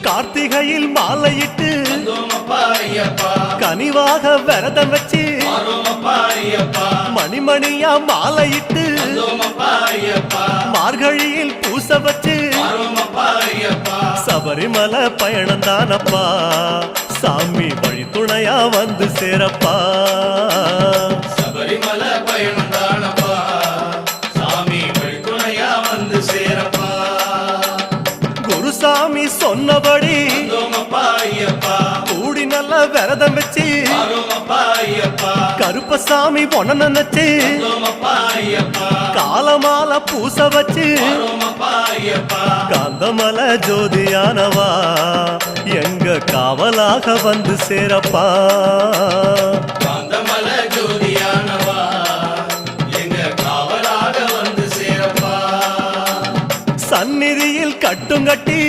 கார்த்திகையில் மாலையிட்டு கனிவாக விரதம் வச்சு மணிமணியா மாலையிட்டு மார்கழியில் பூச வச்சு சபரிமலை பயணம் தானப்பா சாமி வழி துணையா வந்து சேரப்பா சபரிமலை பயணம் தானப்பா சாமி வழி துணையா வந்து சேரப்பா குருசாமி சொன்னபடி கூடி நல்ல விரதம் வச்சு கருப்பசாமி பொண்ண நினைச்சு காலமால பூச வச்சு காந்தமல ஜோதியானவா எங்க காவலாக வந்து சேரப்பா காந்தமல ஜோதியானவா எங்க காவலாக வந்து சேரப்பா சந்நிதியில் கட்டும் கட்டி